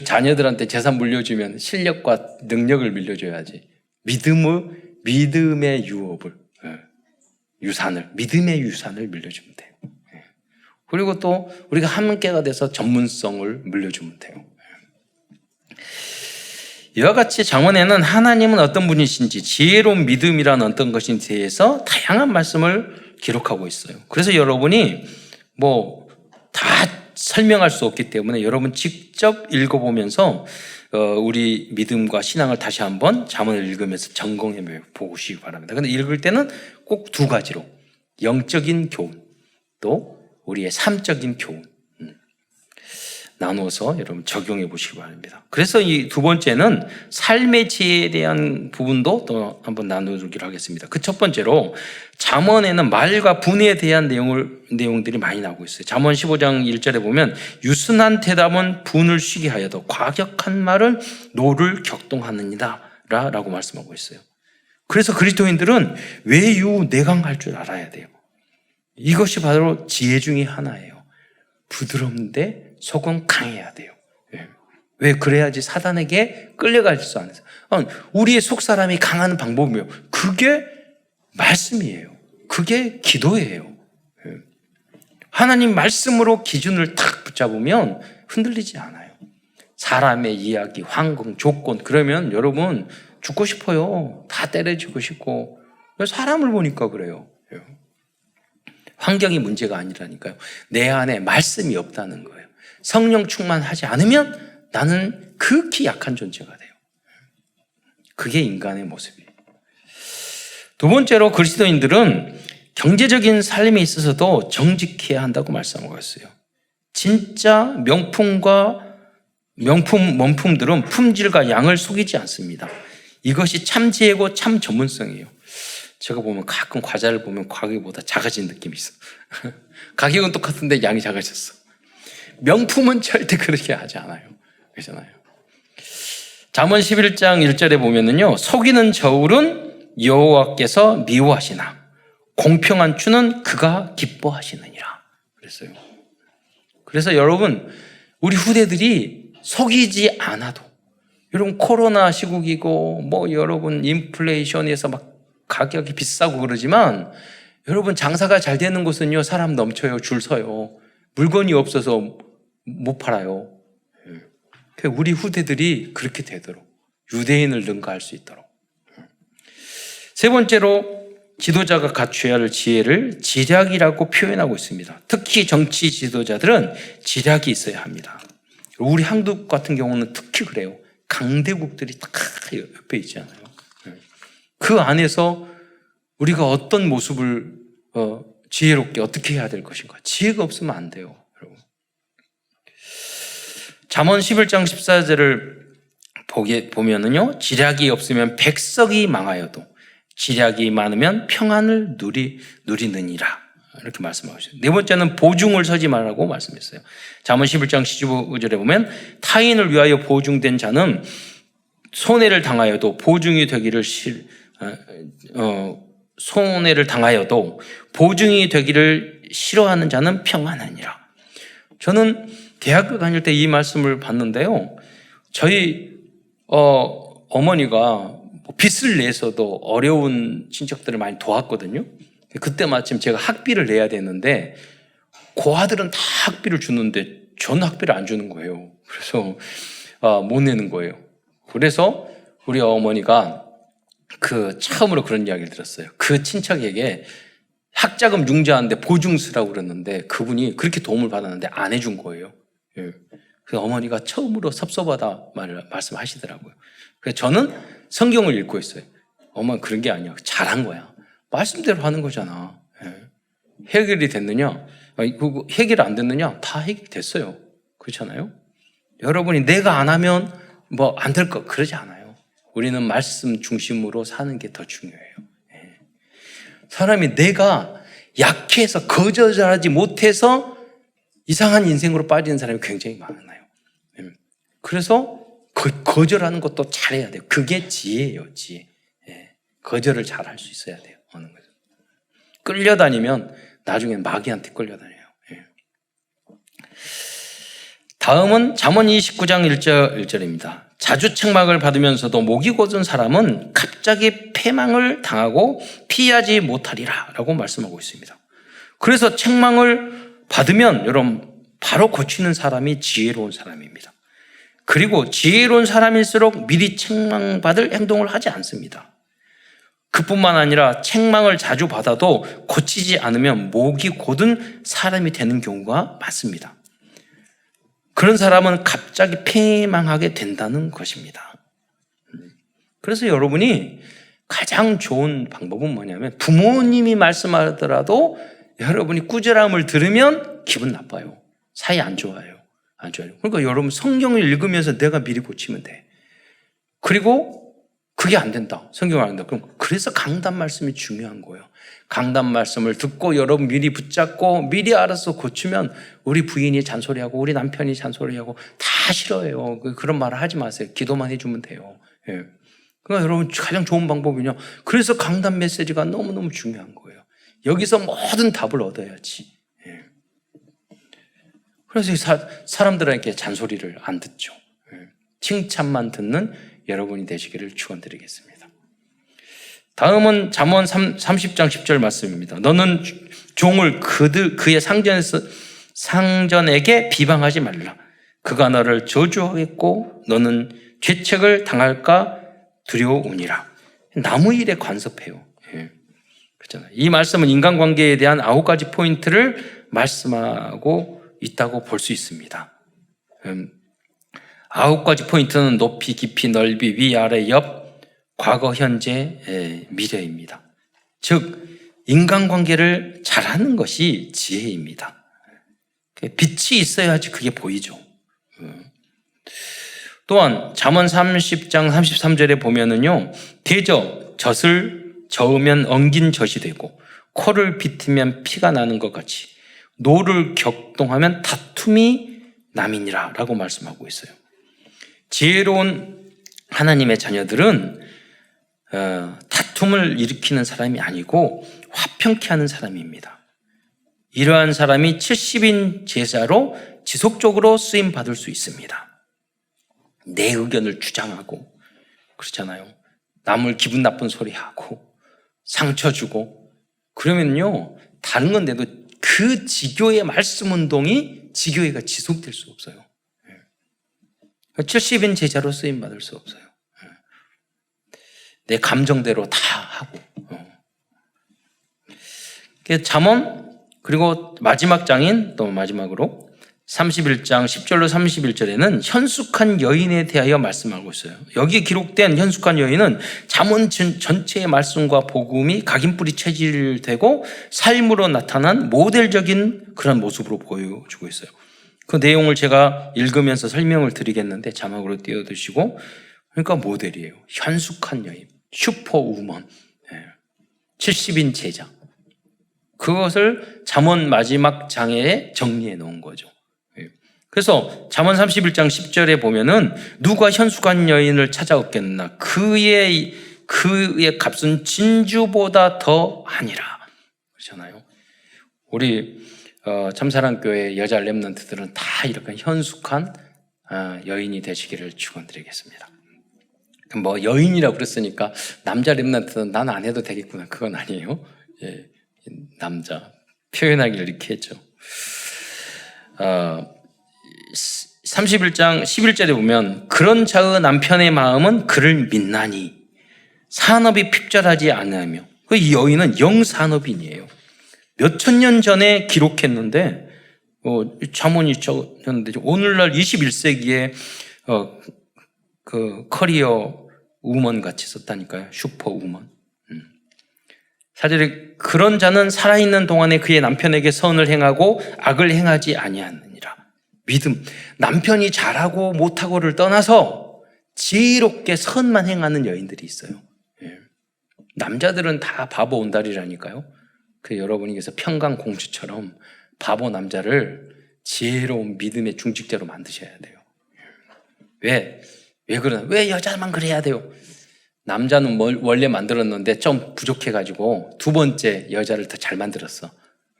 자녀들한테 재산 물려주면 실력과 능력을 물려줘야지. 믿음의 믿음의 유산을 물려주면 돼요. 그리고 또 우리가 함께가 돼서 전문성을 물려주면 돼요. 이와 같이 잠언에는 하나님은 어떤 분이신지, 지혜로운 믿음이란 어떤 것인지에 대해서 다양한 말씀을 기록하고 있어요. 그래서 여러분이 다 설명할 수 없기 때문에 여러분 직접 읽어보면서 우리 믿음과 신앙을 다시 한번 잠언을 읽으면서 점검해 보시기 바랍니다. 그런데 읽을 때는 꼭 두 가지로, 영적인 교훈, 또 우리의 삶적인 교훈 나누어서 여러분 적용해 보시기 바랍니다. 그래서 이 두 번째는 삶의 지혜에 대한 부분도 또 한번 나누기로 하겠습니다. 그 첫 번째로 잠언에는 말과 분에 대한 내용들이 많이 나오고 있어요. 잠언 15장 1절에 보면 유순한 대답은 분을 쉬게 하여도 과격한 말은 노를 격동하느니라 라고 말씀하고 있어요. 그래서 그리스도인들은 외유내강할 줄 알아야 돼요. 이것이 바로 지혜 중에 하나예요. 부드러운데 속은 강해야 돼요. 왜? 그래야지 사단에게 끌려갈 수 않아요. 우리의 속사람이 강하는 방법이에요. 그게 말씀이에요. 그게 기도예요. 하나님 말씀으로 기준을 탁 붙잡으면 흔들리지 않아요. 사람의 이야기, 환경, 조건, 그러면 여러분 죽고 싶어요. 다 때려주고 싶고. 사람을 보니까 그래요. 환경이 문제가 아니라니까요. 내 안에 말씀이 없다는 거예요. 성령 충만하지 않으면 나는 극히 약한 존재가 돼요. 그게 인간의 모습이에요. 두 번째로 그리스도인들은 경제적인 삶에 있어서도 정직해야 한다고 말씀하고 있어요. 진짜 명품들은 품질과 양을 속이지 않습니다. 이것이 참 지혜고 참 전문성이에요. 제가 보면 가끔 과자를 보면 가격보다 작아진 느낌이 있어. 가격은 똑같은데 양이 작아졌어. 명품은 절대 그렇게 하지 않아요. 그렇잖아요. 잠언 11장 1절에 보면은요, 속이는 저울은 여호와께서 미워하시나 공평한 추는 그가 기뻐하시느니라 그랬어요. 그래서 여러분, 우리 후대들이 속이지 않아도, 여러분 코로나 시국이고 여러분 인플레이션에서 막 가격이 비싸고 그러지만 여러분 장사가 잘 되는 곳은요, 사람 넘쳐요. 줄 서요. 물건이 없어서 못 팔아요. 우리 후대들이 그렇게 되도록, 유대인을 능가할 수 있도록. 세 번째로 지도자가 갖춰야 할 지혜를 지략이라고 표현하고 있습니다. 특히 정치 지도자들은 지략이 있어야 합니다. 우리 한국 같은 경우는 특히 그래요. 강대국들이 딱 옆에 있잖아요. 그 안에서 우리가 어떤 모습을 지혜롭게 어떻게 해야 될 것인가. 지혜가 없으면 안 돼요. 여러분. 잠언 11장 14절을 보면은요, 지략이 없으면 백성이 망하여도 지략이 많으면 평안을 누리느니라 이렇게 말씀하고 있어요. 네 번째는 보증을 서지 말라고 말씀했어요. 잠언 11장 15절에 보면 타인을 위하여 보증된 자는 손해를 당하여도 보증이 되기를 싫어하는 자는 평안하니라. 저는 대학교 다닐 때 이 말씀을 봤는데요. 저희 어머니가 빚을 내서도 어려운 친척들을 많이 도왔거든요. 그때 마침 제가 학비를 내야 되는데 고아들은 다 학비를 주는데 저는 학비를 안 주는 거예요. 그래서 못 내는 거예요. 그래서 우리 어머니가 처음으로 그런 이야기를 들었어요. 그 친척에게 학자금 융자하는데 보증 쓰라고 그랬는데 그분이 그렇게 도움을 받았는데 안 해준 거예요. 그래서 어머니가 처음으로 섭섭하다 말씀하시더라고요. 그래서 저는 성경을 읽고 있어요. 엄마 그런 게 아니야. 잘한 거야. 말씀대로 하는 거잖아. 해결이 됐느냐? 해결 안 됐느냐? 다 해결됐어요. 그렇잖아요? 여러분이 내가 안 하면 뭐 안 될 거 그러지 않아요. 우리는 말씀 중심으로 사는 게 더 중요해요. 사람이 내가 약해서 거절하지 못해서 이상한 인생으로 빠지는 사람이 굉장히 많아요. 그래서 거절하는 것도 잘해야 돼요. 그게 지혜예요, 지혜. 거절을 잘 할 수 있어야 돼요. 어느 거죠. 끌려다니면 나중에 마귀한테 끌려다녀요. 다음은 잠언 29장 1절입니다. 자주 책망을 받으면서도 목이 곧은 사람은 갑자기 패망을 당하고 피하지 못하리라 라고 말씀하고 있습니다. 그래서 책망을 받으면 여러분 바로 고치는 사람이 지혜로운 사람입니다. 그리고 지혜로운 사람일수록 미리 책망받을 행동을 하지 않습니다. 그뿐만 아니라 책망을 자주 받아도 고치지 않으면 목이 곧은 사람이 되는 경우가 많습니다. 그런 사람은 갑자기 패망하게 된다는 것입니다. 그래서 여러분이 가장 좋은 방법은 뭐냐면 부모님이 말씀하더라도 여러분이 꾸지람을 들으면 기분 나빠요. 사이 안 좋아요. 안 좋아요. 그러니까 여러분 성경을 읽으면서 내가 미리 고치면 돼. 그리고 그게 안 된다. 성경을 안 된다. 그럼 그래서 강단 말씀이 중요한 거예요. 강단 말씀을 듣고 여러분 미리 붙잡고 미리 알아서 고치면 우리 부인이 잔소리하고 우리 남편이 잔소리하고 다 싫어해요. 그런 말을 하지 마세요. 기도만 해주면 돼요. 그러니까 여러분 가장 좋은 방법이냐. 그래서 강단 메시지가 너무너무 중요한 거예요. 여기서 모든 답을 얻어야지. 그래서 사람들에게 잔소리를 안 듣죠. 칭찬만 듣는 여러분이 되시기를 축원드리겠습니다. 다음은 잠언 30장 10절 말씀입니다. 너는 종을 그의 상전에게 비방하지 말라. 그가 너를 저주하겠고 너는 죄책을 당할까 두려우니라. 나무 일에 간섭해요. 그렇잖아요. 이 말씀은 인간관계에 대한 9가지 포인트를 말씀하고 있다고 볼 수 있습니다. 9가지 포인트는 높이, 깊이, 넓이, 위, 아래, 옆, 과거, 현재, 미래입니다. 즉 인간관계를 잘하는 것이 지혜입니다. 빛이 있어야지 그게 보이죠. 또한 잠언 30장 33절에 보면은요, 대저 젖을 저으면 엉긴 젖이 되고 코를 비트면 피가 나는 것 같이 노를 격동하면 다툼이 남이니라 라고 말씀하고 있어요. 지혜로운 하나님의 자녀들은 다툼을 일으키는 사람이 아니고 화평케 하는 사람입니다. 이러한 사람이 70인 제자로 지속적으로 쓰임 받을 수 있습니다. 내 의견을 주장하고 그렇잖아요. 남을 기분 나쁜 소리 하고 상처 주고 그러면요 다른 건 돼도 그 지교의 말씀 운동이 지교회가 지속될 수 없어요. 70인 제자로 쓰임 받을 수 없어요. 내 감정대로 다 하고. 잠언 그리고 마지막 장인 또 마지막으로 31장 10절로 31절에는 현숙한 여인에 대하여 말씀하고 있어요. 여기에 기록된 현숙한 여인은 잠언 전체의 말씀과 복음이 각인뿌리 체질되고 삶으로 나타난 모델적인 그런 모습으로 보여주고 있어요. 그 내용을 제가 읽으면서 설명을 드리겠는데 자막으로 띄워두시고 그러니까 모델이에요. 현숙한 여인, 슈퍼우먼, 70인 제자. 그것을 잠언 마지막 장에 정리해 놓은 거죠. 그래서 잠언 31장 10절에 보면은 누가 현숙한 여인을 찾아 얻겠나 그의 값은 진주보다 더 아니라 그렇잖아요. 우리 참사랑교회 여자 렘넌트들은 다 이렇게 현숙한 여인이 되시기를 축원드리겠습니다. 뭐 여인이라고 그랬으니까 남자 렘넌트는 난 안 해도 되겠구나 그건 아니에요. 예, 남자 표현하기를 이렇게 했죠. 31장 11절에 보면 그런 자의 남편의 마음은 그를 믿나니 산업이 핍절하지 않으며 이 여인은 영산업인이에요. 몇천 년 전에 기록했는데 자문이 적었는데 오늘날 21세기에 그 커리어 우먼 같이 썼다니까요. 슈퍼 우먼. 사실 그런 자는 살아있는 동안에 그의 남편에게 선을 행하고 악을 행하지 아니하느니라. 믿음. 남편이 잘하고 못하고를 떠나서 지혜롭게 선만 행하는 여인들이 있어요. 남자들은 다 바보 온달이라니까요. 그 여러분께서 평강공주처럼 바보 남자를 지혜로운 믿음의 중직자로 만드셔야 돼요. 왜 그러나? 왜 여자만 그래야 돼요? 남자는 원래 만들었는데 좀 부족해가지고 두 번째 여자를 더 잘 만들었어.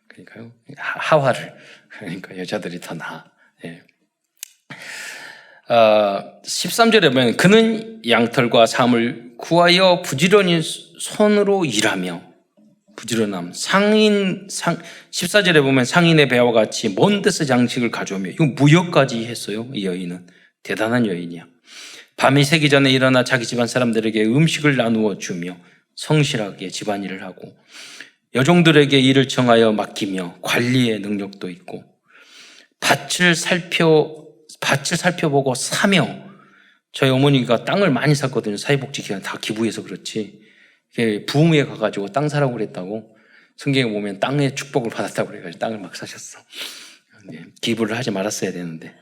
그러니까요. 하와를. 그러니까 여자들이 더 나아. 13절에 보면 그는 양털과 삶을 구하여 부지런히 손으로 일하며 부지런함. 14절에 보면 상인의 배와 같이 먼 데서 장식을 가져오며 이거 무역까지 했어요. 이 여인은. 대단한 여인이야. 밤이 새기 전에 일어나 자기 집안 사람들에게 음식을 나누어 주며 성실하게 집안일을 하고 여종들에게 일을 청하여 맡기며 관리의 능력도 있고 밭을 살펴보고 사며 저희 어머니가 땅을 많이 샀거든요. 사회복지기관 다 기부해서 그렇지. 부흥회에 가가지고 땅 사라고 그랬다고 성경에 보면 땅의 축복을 받았다고 그래가지고 땅을 막 사셨어. 기부를 하지 말았어야 되는데.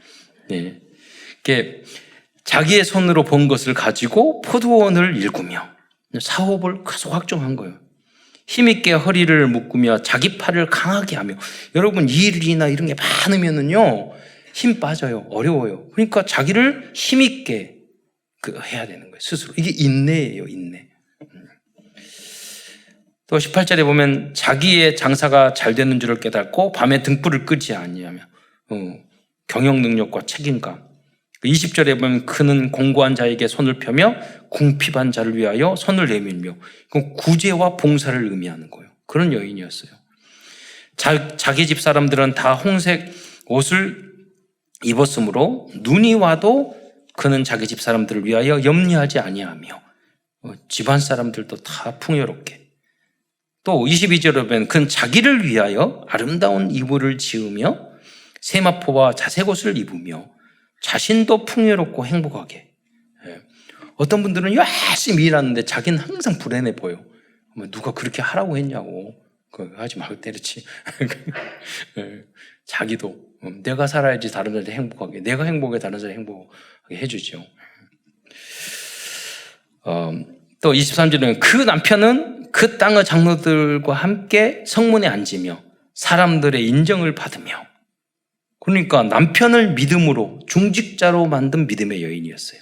자기의 손으로 본 것을 가지고 포도원을 일구며 사업을 계속 확정한 거예요. 힘있게 허리를 묶으며 자기 팔을 강하게 하며. 여러분 일이나 이런 게 많으면은요 힘 빠져요. 어려워요. 그러니까 자기를 힘있게 해야 되는 거예요. 스스로. 이게 인내예요. 인내. 또 18절에 보면 자기의 장사가 잘 되는 줄을 깨닫고 밤에 등불을 끄지 아니하며 경영 능력과 책임감. 20절에 보면 그는 공고한 자에게 손을 펴며 궁핍한 자를 위하여 손을 내밀며 구제와 봉사를 의미하는 거예요. 그런 여인이었어요. 자기 집 사람들은 다 홍색 옷을 입었으므로 눈이 와도 그는 자기 집 사람들을 위하여 염려하지 아니하며 집안 사람들도 다 풍요롭게. 또 22절에 보면 그는 자기를 위하여 아름다운 이불을 지으며 세마포와 자색옷을 입으며 자신도 풍요롭고 행복하게. 어떤 분들은 열심히 일하는데 자기는 항상 불행해 보여. 누가 그렇게 하라고 했냐고. 하지 말고 때리지. 자기도 내가 살아야지 다른 사람들 행복하게, 내가 행복해 다른 사람들 행복하게 해주죠. 또 23절에는 그 남편은 그 땅의 장로들과 함께 성문에 앉으며 사람들의 인정을 받으며. 그러니까 남편을 믿음으로 중직자로 만든 믿음의 여인이었어요.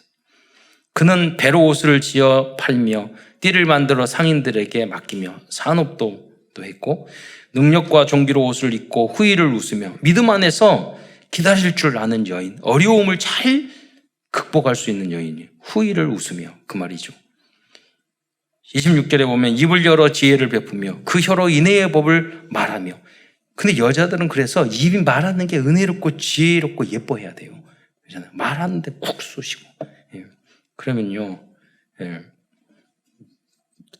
그는 배로 옷을 지어 팔며 띠를 만들어 상인들에게 맡기며 산업도 했고 능력과 종기로 옷을 입고 후일을 웃으며 믿음 안에서 기다릴 줄 아는 여인, 어려움을 잘 극복할 수 있는 여인이 후일을 웃으며 그 말이죠. 26절에 보면 입을 열어 지혜를 베푸며 그 혀로 인애의 법을 말하며. 근데 여자들은 그래서 입이 말하는 게 은혜롭고 지혜롭고 예뻐해야 돼요. 그렇잖아요. 말하는데 쿡 쏘시고. 그러면요,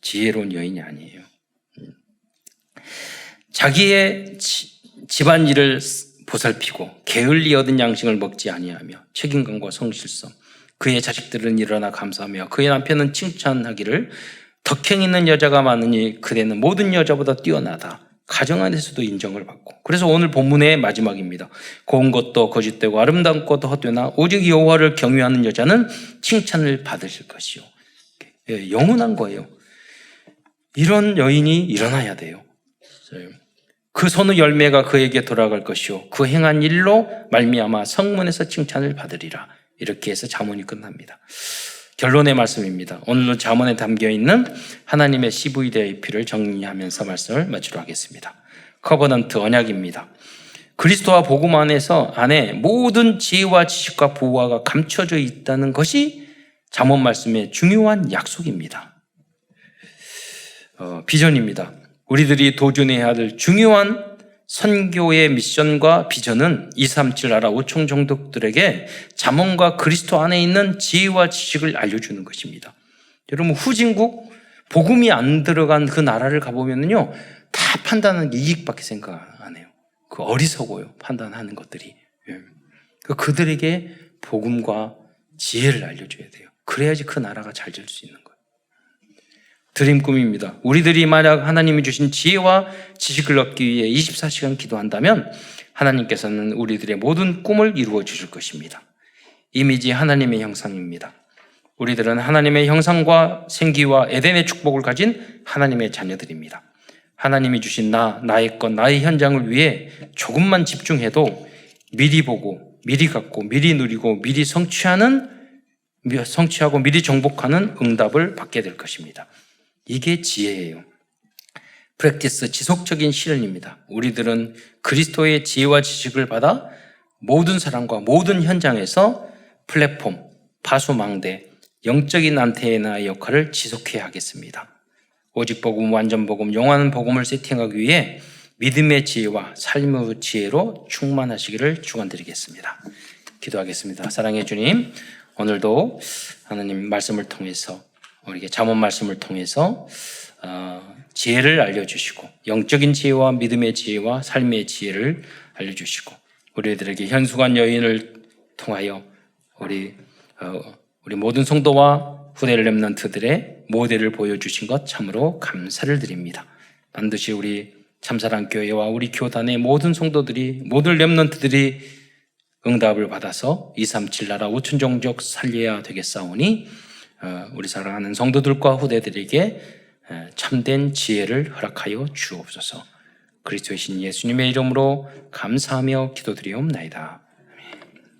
지혜로운 여인이 아니에요. 자기의 집안일을 보살피고 게을리 얻은 양식을 먹지 아니하며 책임감과 성실성. 그의 자식들은 일어나 감사하며 그의 남편은 칭찬하기를 덕행 있는 여자가 많으니 그대는 모든 여자보다 뛰어나다. 가정 안에서도 인정을 받고. 그래서 오늘 본문의 마지막입니다. 고운 것도 거짓되고 아름다운 것도 헛되나 오직 여호와를 경외하는 여자는 칭찬을 받으실 것이요. 영원한 거예요. 이런 여인이 일어나야 돼요. 그 손의 열매가 그에게 돌아갈 것이요 그 행한 일로 말미암아 성문에서 칭찬을 받으리라. 이렇게 해서 잠언이 끝납니다. 결론의 말씀입니다. 오늘은 잠언에 담겨있는 하나님의 CVDIP를 정리하면서 말씀을 마치도록 하겠습니다. 커버넌트 언약입니다. 그리스도와 복음 안에 모든 지혜와 지식과 보화가 감춰져 있다는 것이 잠언 말씀의 중요한 약속입니다. 비전입니다. 우리들이 도전해야 할 중요한 선교의 미션과 비전은 237 나라 5천 종족들에게 잠언과 그리스도 안에 있는 지혜와 지식을 알려주는 것입니다. 여러분 후진국 복음이 안 들어간 그 나라를 가보면요 다 판단하는 게 이익밖에 생각 안 해요. 그 어리석어요. 판단하는 것들이. 그들에게 복음과 지혜를 알려줘야 돼요. 그래야지 그 나라가 잘 될 수 있는 거예요. 드림 꿈입니다. 우리들이 만약 하나님이 주신 지혜와 지식을 얻기 위해 24시간 기도한다면 하나님께서는 우리들의 모든 꿈을 이루어 주실 것입니다. 이미지 하나님의 형상입니다. 우리들은 하나님의 형상과 생기와 에덴의 축복을 가진 하나님의 자녀들입니다. 하나님이 주신 나의 것, 나의 현장을 위해 조금만 집중해도 미리 보고, 미리 갖고, 미리 누리고, 미리 성취하고 미리 정복하는 응답을 받게 될 것입니다. 이게 지혜예요. 프랙티스, 지속적인 실현입니다. 우리들은 그리스도의 지혜와 지식을 받아 모든 사람과 모든 현장에서 플랫폼, 파수망대, 영적인 안테나의 역할을 지속해야 하겠습니다. 오직 복음, 완전 복음, 영원한 복음을 세팅하기 위해 믿음의 지혜와 삶의 지혜로 충만하시기를 축원드리겠습니다. 기도하겠습니다. 사랑의 주님, 오늘도 하나님 말씀을 통해서 우리에게 잠언 말씀을 통해서 지혜를 알려주시고 영적인 지혜와 믿음의 지혜와 삶의 지혜를 알려주시고 우리들에게 현수관 여인을 통하여 우리 모든 성도와 후대 렘넌트들의 모델을 보여주신 것 참으로 감사를 드립니다. 반드시 우리 참사랑 교회와 우리 교단의 모든 성도들이 모든 렘넌트들이 응답을 받아서 237 나라 5천 종족 살려야 되겠사오니 우리 사랑하는 성도들과 후대들에게 참된 지혜를 허락하여 주옵소서. 그리스도의 신 예수님의 이름으로 감사하며 기도드리옵나이다.